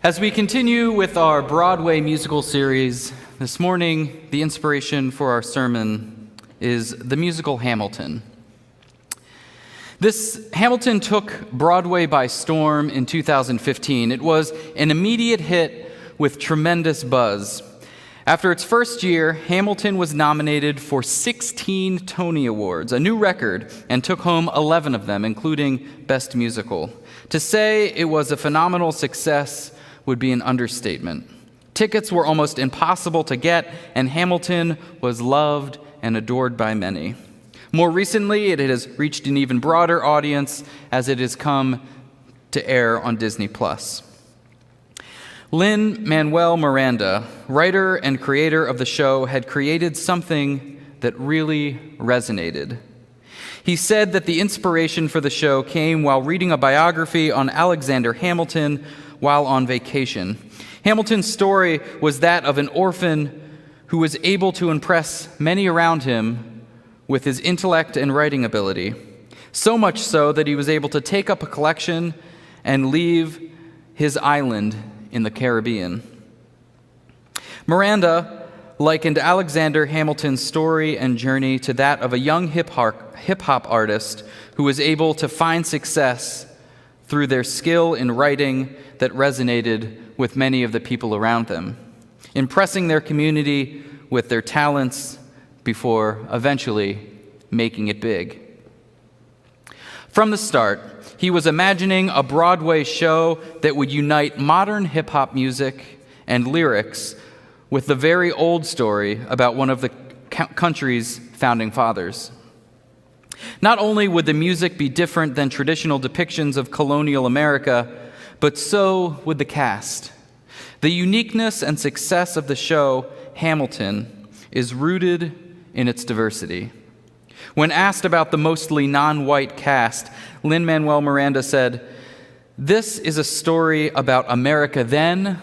As we continue with our Broadway musical series, this morning the inspiration for our sermon is the musical Hamilton. This Hamilton took Broadway by storm in 2015. It was an immediate hit with tremendous buzz. After its first year, Hamilton was nominated for 16 Tony Awards, a new record, and took home 11 of them, including Best Musical. To say it was a phenomenal success would be an understatement. Tickets were almost impossible to get, and Hamilton was loved and adored by many. More recently, it has reached an even broader audience as it has come to air on Disney+. Lin-Manuel Miranda, writer and creator of the show, had created something that really resonated. He said that the inspiration for the show came while reading a biography on Alexander Hamilton while on vacation. Hamilton's story was that of an orphan who was able to impress many around him with his intellect and writing ability, so much so that he was able to take up a collection and leave his island in the Caribbean. Miranda likened Alexander Hamilton's story and journey to that of a young hip-hop artist who was able to find success through their skill in writing that resonated with many of the people around them, impressing their community with their talents before eventually making it big. From the start, he was imagining a Broadway show that would unite modern hip-hop music and lyrics with the very old story about one of the country's founding fathers. Not only would the music be different than traditional depictions of colonial America, but so would the cast. The uniqueness and success of the show, Hamilton, is rooted in its diversity. When asked about the mostly non-white cast, Lin-Manuel Miranda said, "This is a story about America then,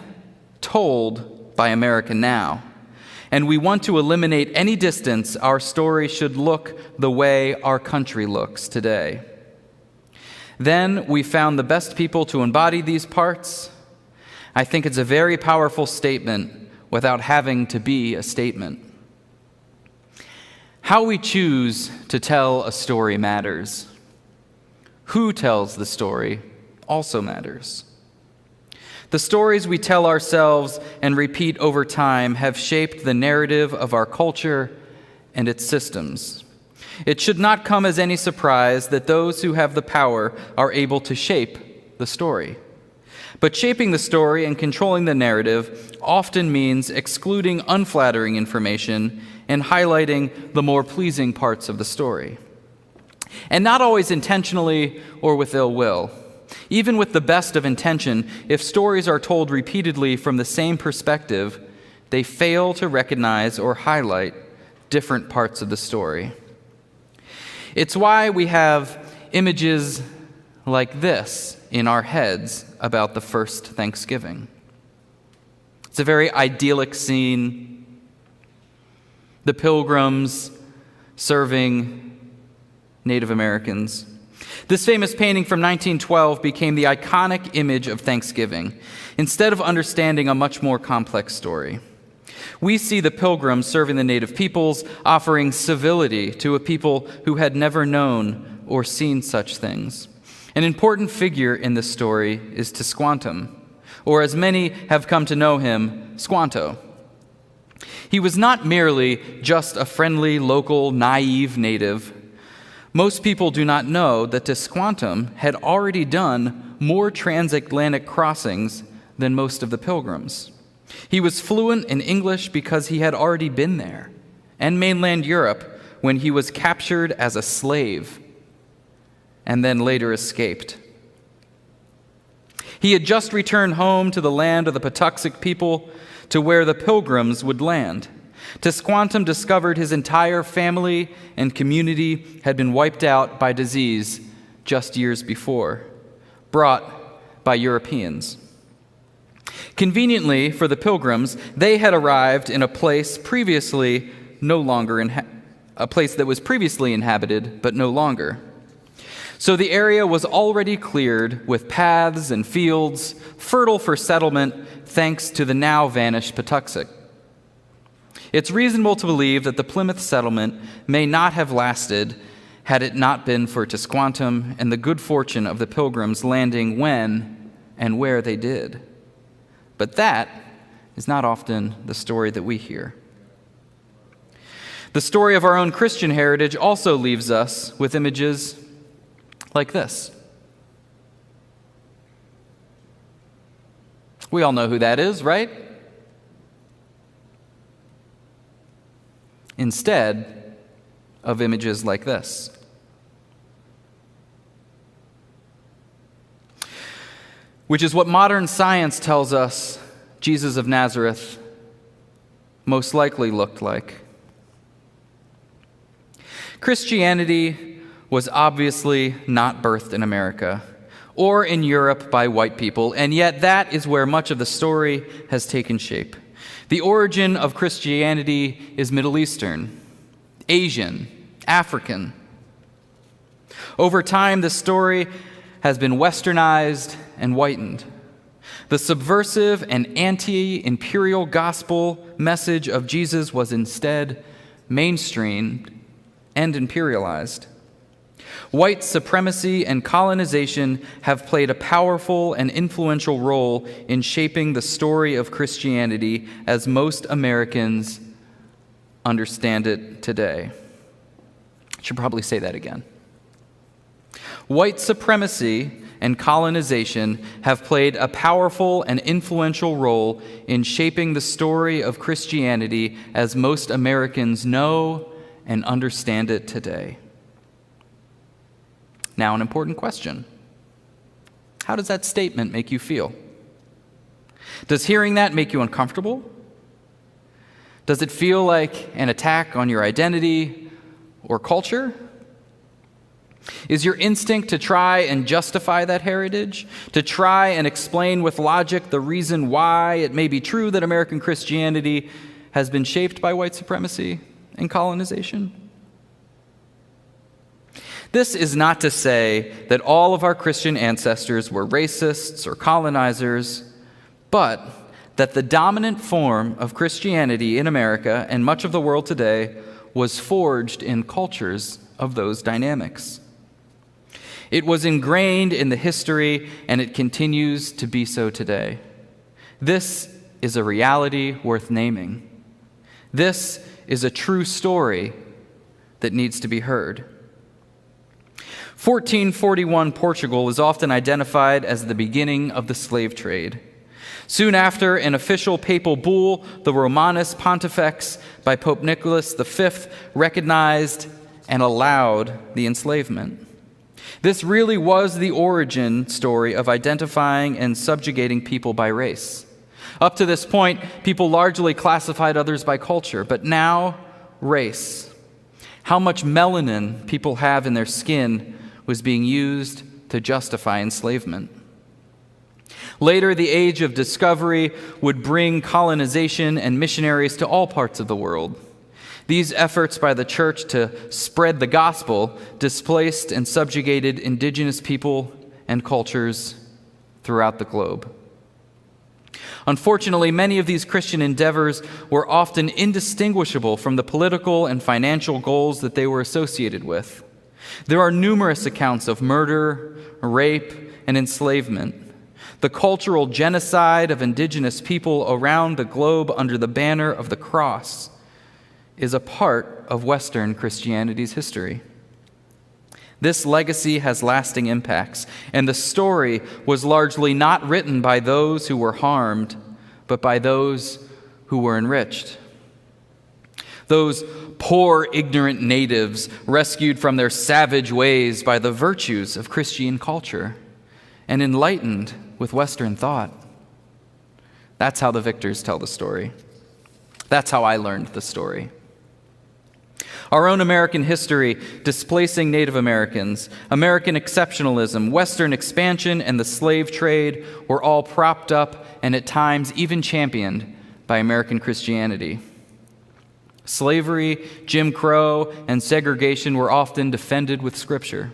told by America now. And we want to eliminate any distance. Our story should look the way our country looks today. Then we found the best people to embody these parts. I think it's a very powerful statement without having to be a statement." How we choose to tell a story matters. Who tells the story also matters. The stories we tell ourselves and repeat over time have shaped the narrative of our culture and its systems. It should not come as any surprise that those who have the power are able to shape the story. But shaping the story and controlling the narrative often means excluding unflattering information and highlighting the more pleasing parts of the story. And not always intentionally or with ill will. Even with the best of intention, if stories are told repeatedly from the same perspective, they fail to recognize or highlight different parts of the story. It's why we have images like this in our heads about the first Thanksgiving. It's a very idyllic scene. The Pilgrims serving Native Americans. This famous painting from 1912 became the iconic image of Thanksgiving, instead of understanding a much more complex story. We see the Pilgrims serving the native peoples, offering civility to a people who had never known or seen such things. An important figure in this story is Squantum, or as many have come to know him, Squanto. He was not merely just a friendly, local, naive native. Most people do not know that Squantum had already done more transatlantic crossings than most of the Pilgrims. He was fluent in English because he had already been there, and mainland Europe, when he was captured as a slave and then later escaped. He had just returned home to the land of the Patuxent people, to where the Pilgrims would land. Squantum discovered his entire family and community had been wiped out by disease just years before, brought by Europeans. Conveniently for the Pilgrims, they had arrived in a place previously no longer a place that was previously inhabited, but no longer. So the area was already cleared with paths and fields, fertile for settlement thanks to the now vanished Patuxent. It's reasonable to believe that the Plymouth settlement may not have lasted had it not been for Squantum and the good fortune of the Pilgrims landing when and where they did. But that is not often the story that we hear. The story of our own Christian heritage also leaves us with images like this. We all know who that is, right? Instead of images like this. Which is what modern science tells us Jesus of Nazareth most likely looked like. Christianity was obviously not birthed in America or in Europe by white people, and yet that is where much of the story has taken shape. The origin of Christianity is Middle Eastern, Asian, African. Over time, the story has been westernized and whitened. The subversive and anti-imperial gospel message of Jesus was instead mainstreamed and imperialized. White supremacy and colonization have played a powerful and influential role in shaping the story of Christianity as most Americans understand it today. I should probably say that again. White supremacy and colonization have played a powerful and influential role in shaping the story of Christianity as most Americans know and understand it today. Now, an important question. How does that statement make you feel? Does hearing that make you uncomfortable? Does it feel like an attack on your identity or culture? Is your instinct to try and justify that heritage? To try and explain with logic the reason why it may be true that American Christianity has been shaped by white supremacy and colonization? This is not to say that all of our Christian ancestors were racists or colonizers, but that the dominant form of Christianity in America and much of the world today was forged in cultures of those dynamics. It was ingrained in the history, and it continues to be so today. This is a reality worth naming. This is a true story that needs to be heard. 1441 Portugal is often identified as the beginning of the slave trade. Soon after, an official papal bull, the Romanus Pontifex, by Pope Nicholas V, recognized and allowed the enslavement. This really was the origin story of identifying and subjugating people by race. Up to this point, people largely classified others by culture, but now, race. How much melanin people have in their skin was being used to justify enslavement. Later, the age of discovery would bring colonization and missionaries to all parts of the world. These efforts by the church to spread the gospel displaced and subjugated indigenous people and cultures throughout the globe. Unfortunately, many of these Christian endeavors were often indistinguishable from the political and financial goals that they were associated with. There are numerous accounts of murder, rape, and enslavement. The cultural genocide of indigenous people around the globe under the banner of the cross is a part of Western Christianity's history. This legacy has lasting impacts, and the story was largely not written by those who were harmed, but by those who were enriched. Those poor, ignorant natives rescued from their savage ways by the virtues of Christian culture and enlightened with Western thought. That's how the victors tell the story. That's how I learned the story. Our own American history, displacing Native Americans, American exceptionalism, Western expansion, and the slave trade were all propped up and at times even championed by American Christianity. Slavery, Jim Crow, and segregation were often defended with Scripture.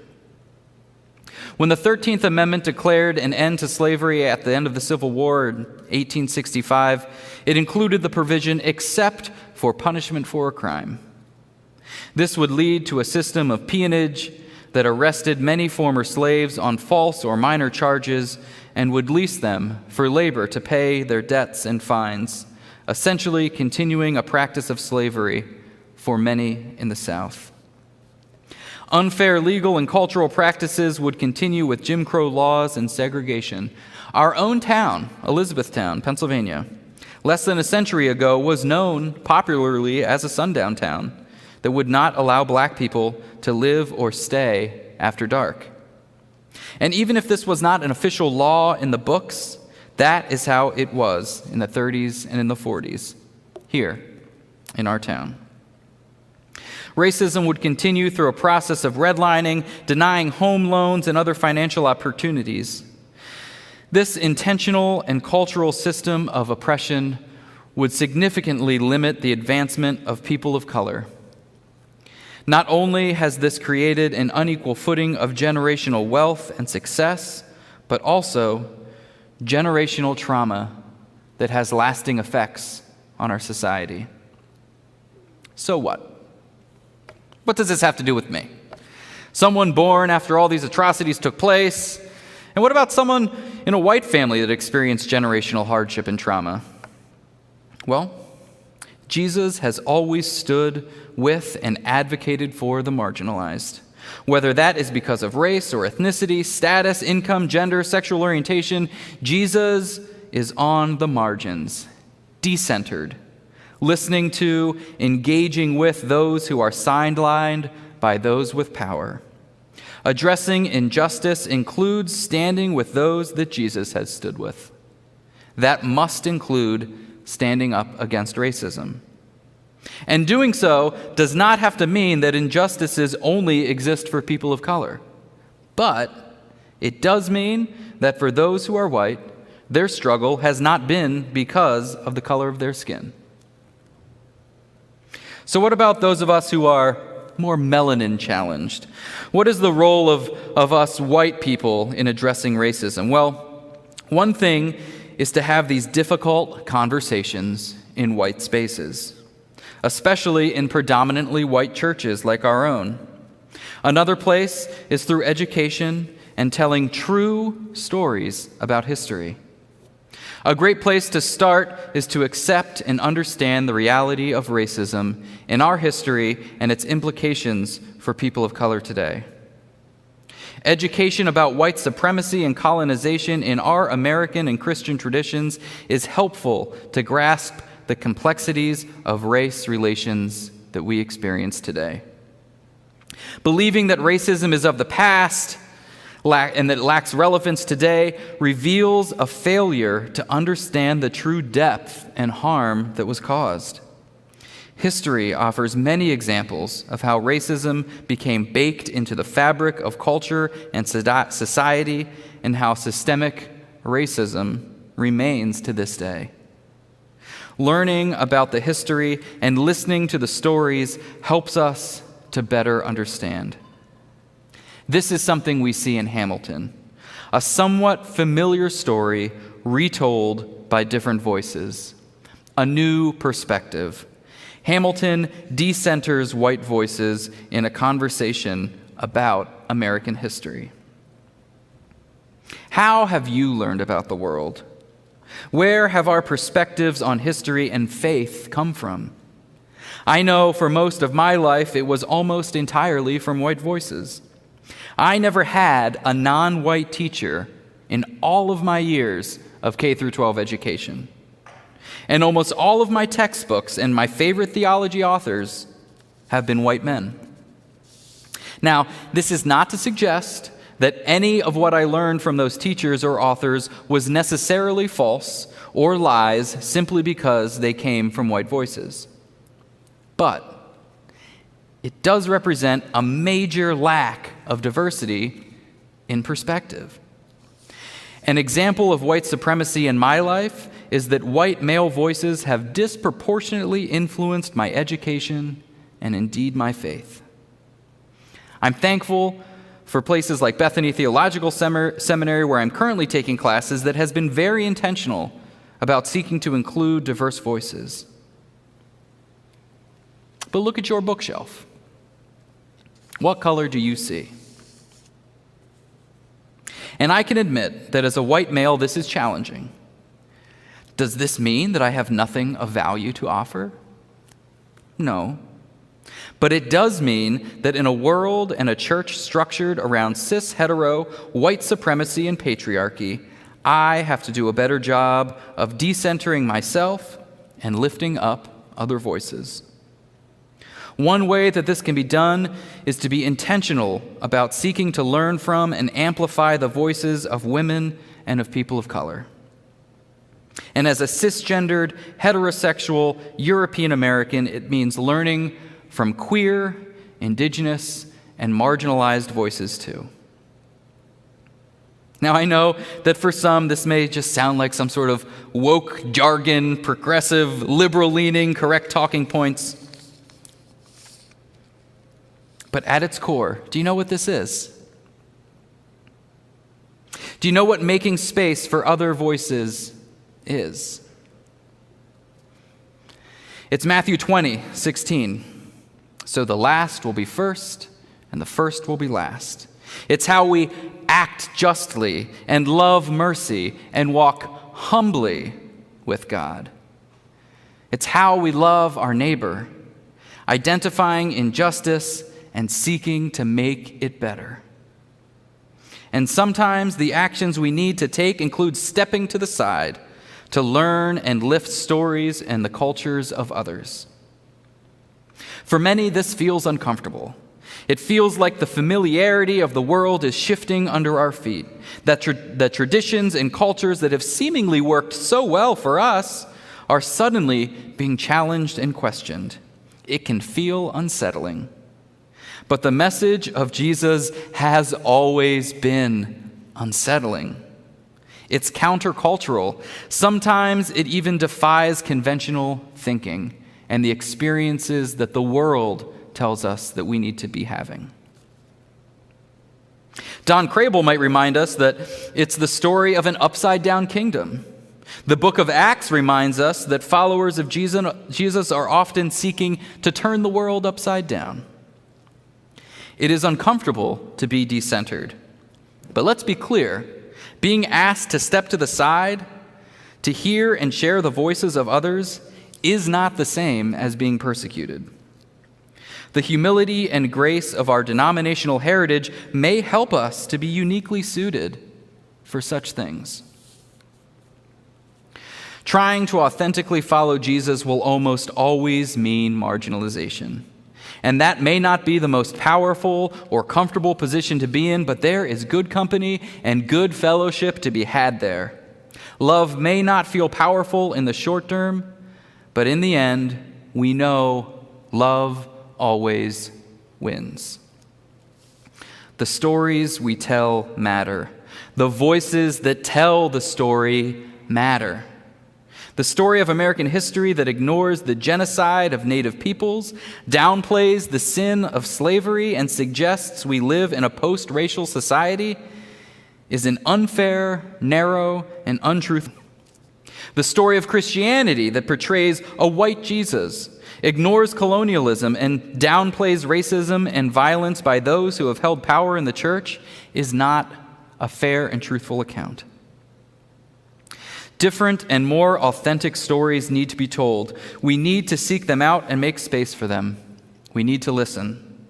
When the 13th Amendment declared an end to slavery at the end of the Civil War in 1865, it included the provision except for punishment for a crime. This would lead to a system of peonage that arrested many former slaves on false or minor charges and would lease them for labor to pay their debts and fines, essentially continuing a practice of slavery for many in the South. Unfair legal and cultural practices would continue with Jim Crow laws and segregation. Our own town, Elizabethtown, Pennsylvania, less than a century ago was known popularly as a sundown town that would not allow black people to live or stay after dark. And even if this was not an official law in the books, that is how it was in the 30s and in the 40s, here in our town. Racism would continue through a process of redlining, denying home loans and other financial opportunities. This intentional and cultural system of oppression would significantly limit the advancement of people of color. Not only has this created an unequal footing of generational wealth and success, but also generational trauma that has lasting effects on our society. So what? What does this have to do with me? Someone born after all these atrocities took place? And what about someone in a white family that experienced generational hardship and trauma? Well, Jesus has always stood with and advocated for the marginalized. Whether that is because of race or ethnicity, status, income, gender, sexual orientation, Jesus is on the margins, decentered, listening to, engaging with those who are sidelined by those with power. Addressing injustice includes standing with those that Jesus has stood with. That must include standing up against racism. And doing so does not have to mean that injustices only exist for people of color. But it does mean that for those who are white, their struggle has not been because of the color of their skin. So what about those of us who are more melanin challenged? What is the role of us white people in addressing racism? Well, one thing is to have these difficult conversations in white spaces, especially in predominantly white churches like our own. Another place is through education and telling true stories about history. A great place to start is to accept and understand the reality of racism in our history and its implications for people of color today. Education about white supremacy and colonization in our American and Christian traditions is helpful to grasp the complexities of race relations that we experience today. Believing that racism is of the past and that it lacks relevance today reveals a failure to understand the true depth and harm that was caused. History offers many examples of how racism became baked into the fabric of culture and society, and how systemic racism remains to this day. Learning about the history and listening to the stories helps us to better understand. This is something we see in Hamilton, a somewhat familiar story retold by different voices, a new perspective. Hamilton decenters white voices in a conversation about American history. How have you learned about the world? Where have our perspectives on history and faith come from? I know for most of my life it was almost entirely from white voices. I never had a non-white teacher in all of my years of K through 12 education. And almost all of my textbooks and my favorite theology authors have been white men. Now, this is not to suggest that any of what I learned from those teachers or authors was necessarily false or lies simply because they came from white voices. But it does represent a major lack of diversity in perspective. An example of white supremacy in my life is that white male voices have disproportionately influenced my education and indeed my faith. I'm thankful for places like Bethany Theological Seminary, where I'm currently taking classes, that has been very intentional about seeking to include diverse voices. But look at your bookshelf. What color do you see? And I can admit that as a white male, this is challenging. Does this mean that I have nothing of value to offer? No. But it does mean that in a world and a church structured around cis, hetero, white supremacy and patriarchy, I have to do a better job of decentering myself and lifting up other voices. One way that this can be done is to be intentional about seeking to learn from and amplify the voices of women and of people of color. And as a cisgendered, heterosexual European American, it means learning from queer, indigenous, and marginalized voices too. Now, I know that for some, this may just sound like some sort of woke jargon, progressive, liberal-leaning, correct talking points. But at its core, do you know what this is? Do you know what making space for other voices is? It's Matthew 20:16. So the last will be first, and the first will be last. It's how we act justly and love mercy and walk humbly with God. It's how we love our neighbor, identifying injustice and seeking to make it better. And sometimes the actions we need to take include stepping to the side to learn and lift stories and the cultures of others. For many, this feels uncomfortable. It feels like the familiarity of the world is shifting under our feet, that traditions and cultures that have seemingly worked so well for us are suddenly being challenged and questioned. It can feel unsettling. But the message of Jesus has always been unsettling. It's countercultural. Sometimes it even defies conventional thinking and the experiences that the world tells us that we need to be having. Don Crable might remind us that it's the story of an upside-down kingdom. The book of Acts reminds us that followers of Jesus are often seeking to turn the world upside down. It is uncomfortable to be decentered. But let's be clear, being asked to step to the side, to hear and share the voices of others, is not the same as being persecuted. The humility and grace of our denominational heritage may help us to be uniquely suited for such things. Trying to authentically follow Jesus will almost always mean marginalization. And that may not be the most powerful or comfortable position to be in, but there is good company and good fellowship to be had there. Love may not feel powerful in the short term, but in the end, we know love always wins. The stories we tell matter. The voices that tell the story matter. The story of American history that ignores the genocide of Native peoples, downplays the sin of slavery, and suggests we live in a post-racial society is an unfair, narrow, and untruthful. The story of Christianity that portrays a white Jesus, ignores colonialism, and downplays racism and violence by those who have held power in the church is not a fair and truthful account. Different and more authentic stories need to be told. We need to seek them out and make space for them. We need to listen.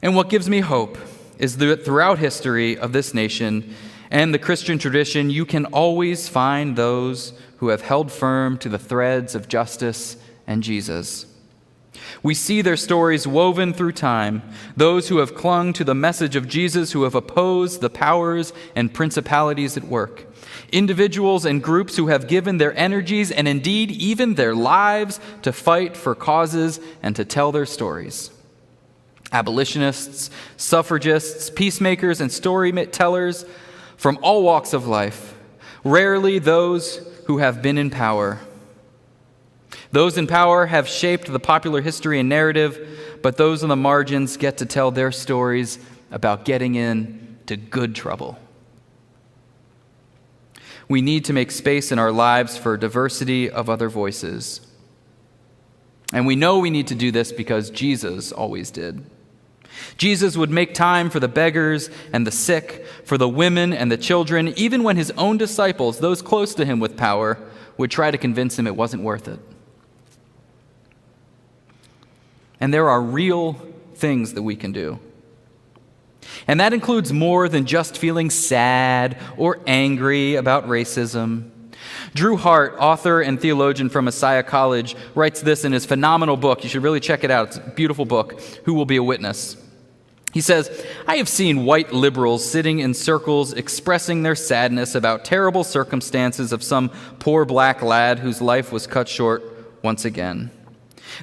And what gives me hope is that throughout history of this nation and the Christian tradition, you can always find those who have held firm to the threads of justice and Jesus. We see their stories woven through time, those who have clung to the message of Jesus, who have opposed the powers and principalities at work. Individuals and groups who have given their energies and indeed even their lives to fight for causes and to tell their stories. Abolitionists, suffragists, peacemakers, and storytellers from all walks of life, rarely those who have been in power. Those in power have shaped the popular history and narrative, but those on the margins get to tell their stories about getting into good trouble. We need to make space in our lives for diversity of other voices. And we know we need to do this because Jesus always did. Jesus would make time for the beggars and the sick, for the women and the children, even when his own disciples, those close to him with power, would try to convince him it wasn't worth it. And there are real things that we can do. And that includes more than just feeling sad or angry about racism. Drew Hart, author and theologian from Messiah College, writes this in his phenomenal book. You should really check it out. It's a beautiful book, Who Will Be a Witness? He says, I have seen white liberals sitting in circles expressing their sadness about terrible circumstances of some poor black lad whose life was cut short once again.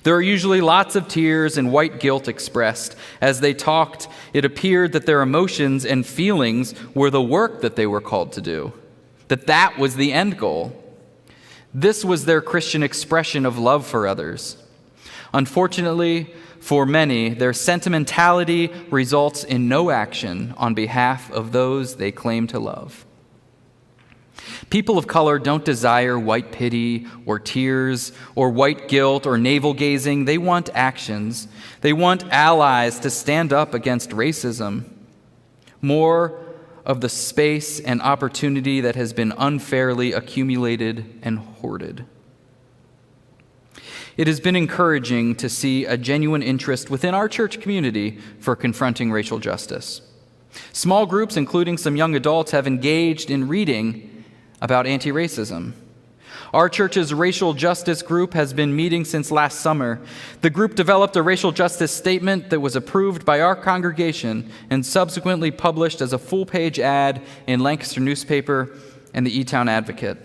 There are usually lots of tears and white guilt expressed. As they talked, it appeared that their emotions and feelings were the work that they were called to do, that was the end goal. This was their Christian expression of love for others. Unfortunately, for many, their sentimentality results in no action on behalf of those they claim to love. People of color don't desire white pity or tears or white guilt or navel-gazing. They want actions. They want allies to stand up against racism. More of the space and opportunity that has been unfairly accumulated and hoarded. It has been encouraging to see a genuine interest within our church community for confronting racial justice. Small groups, including some young adults, have engaged in reading about anti-racism. Our church's racial justice group has been meeting since last summer. The group developed a racial justice statement that was approved by our congregation and subsequently published as a full-page ad in Lancaster newspaper and the E-Town Advocate.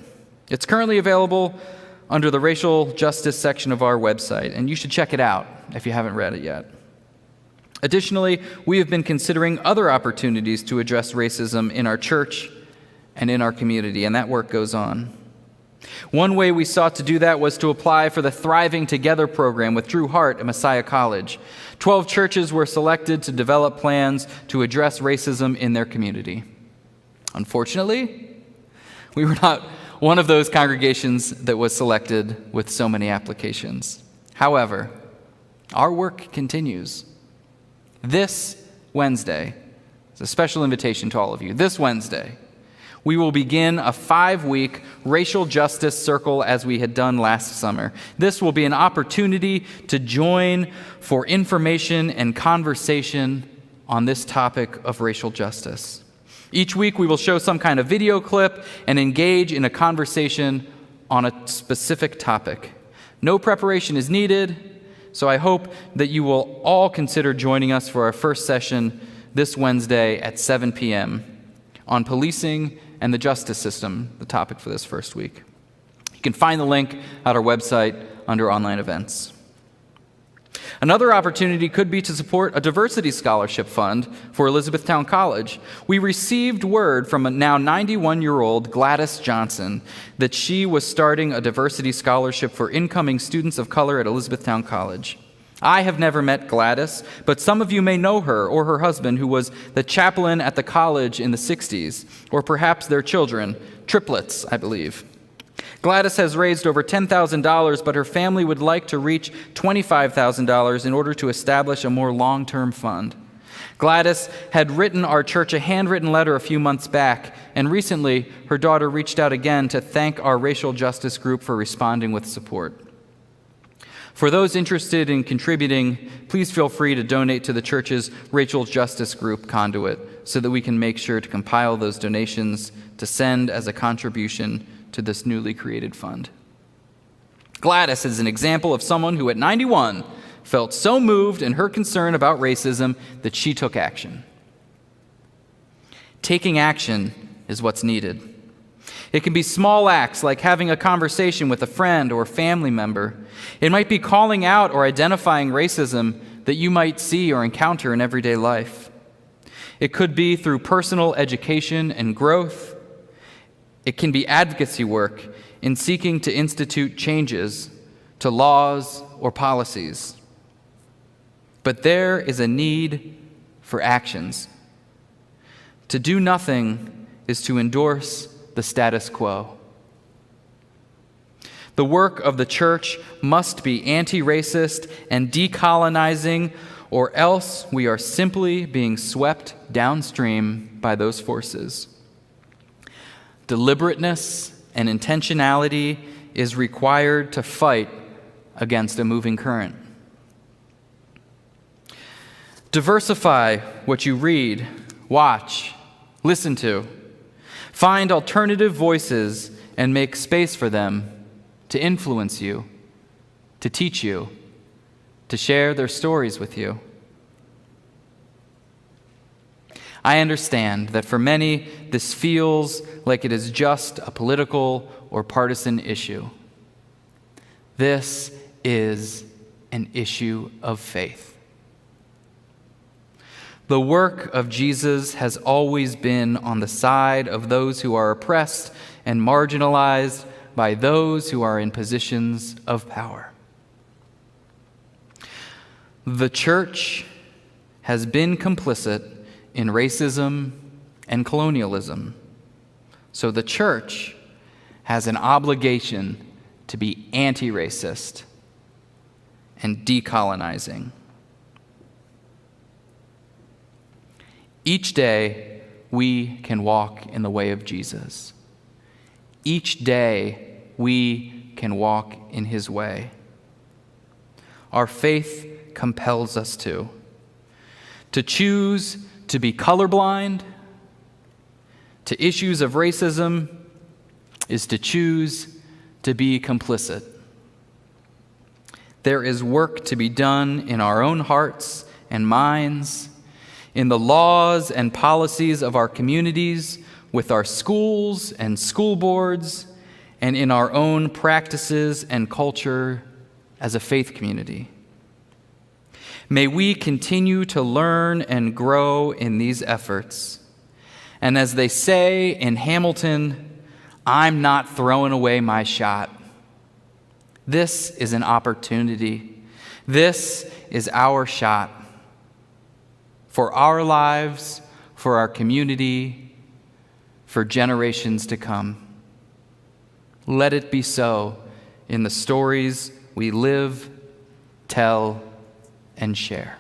It's currently available under the racial justice section of our website, and you should check it out if you haven't read it yet. Additionally, we have been considering other opportunities to address racism in our church and in our community, and that work goes on. One way we sought to do that was to apply for the Thriving Together program with Drew Hart at Messiah College. 12 churches were selected to develop plans to address racism in their community. Unfortunately, we were not one of those congregations that was selected with so many applications. However, our work continues. This Wednesday, it's a special invitation to all of you. This Wednesday, we will begin a 5-week racial justice circle as we had done last summer. This will be an opportunity to join for information and conversation on this topic of racial justice. Each week we will show some kind of video clip and engage in a conversation on a specific topic. No preparation is needed, so I hope that you will all consider joining us for our first session this Wednesday at 7 p.m. on policing and the justice system, the topic for this first week. You can find the link at our website under online events. Another opportunity could be to support a diversity scholarship fund for Elizabethtown College. We received word from a now 91-year-old Gladys Johnson that she was starting a diversity scholarship for incoming students of color at Elizabethtown College. I have never met Gladys, but some of you may know her or her husband, who was the chaplain at the college in the 60s, or perhaps their children, triplets, I believe. Gladys has raised over $10,000, but her family would like to reach $25,000 in order to establish a more long-term fund. Gladys had written our church a handwritten letter a few months back, and recently her daughter reached out again to thank our racial justice group for responding with support. For those interested in contributing, please feel free to donate to the church's racial justice group conduit so that we can make sure to compile those donations to send as a contribution to this newly created fund. Gladys is an example of someone who at 91 felt so moved in her concern about racism that she took action. Taking action is what's needed. It can be small acts like having a conversation with a friend or family member. It might be calling out or identifying racism that you might see or encounter in everyday life. It could be through personal education and growth. It can be advocacy work in seeking to institute changes to laws or policies. But there is a need for actions. To do nothing is to endorse the status quo. The work of the church must be anti-racist and decolonizing, or else we are simply being swept downstream by those forces. Deliberateness and intentionality is required to fight against a moving current. Diversify what you read, watch, listen to. Find alternative voices and make space for them to influence you, to teach you, to share their stories with you. I understand that for many, this feels like it is just a political or partisan issue. This is an issue of faith. The work of Jesus has always been on the side of those who are oppressed and marginalized by those who are in positions of power. The church has been complicit in racism and colonialism, so the church has an obligation to be anti-racist and decolonizing. Each day, we can walk in the way of Jesus. Each day, we can walk in his way. Our faith compels us to choose to be colorblind to issues of racism is to choose to be complicit. There is work to be done in our own hearts and minds, in the laws and policies of our communities, with our schools and school boards, and in our own practices and culture as a faith community. May we continue to learn and grow in these efforts. And as they say in Hamilton, I'm not throwing away my shot. This is an opportunity. This is our shot for our lives, for our community, for generations to come. Let it be so in the stories we live, tell, and share.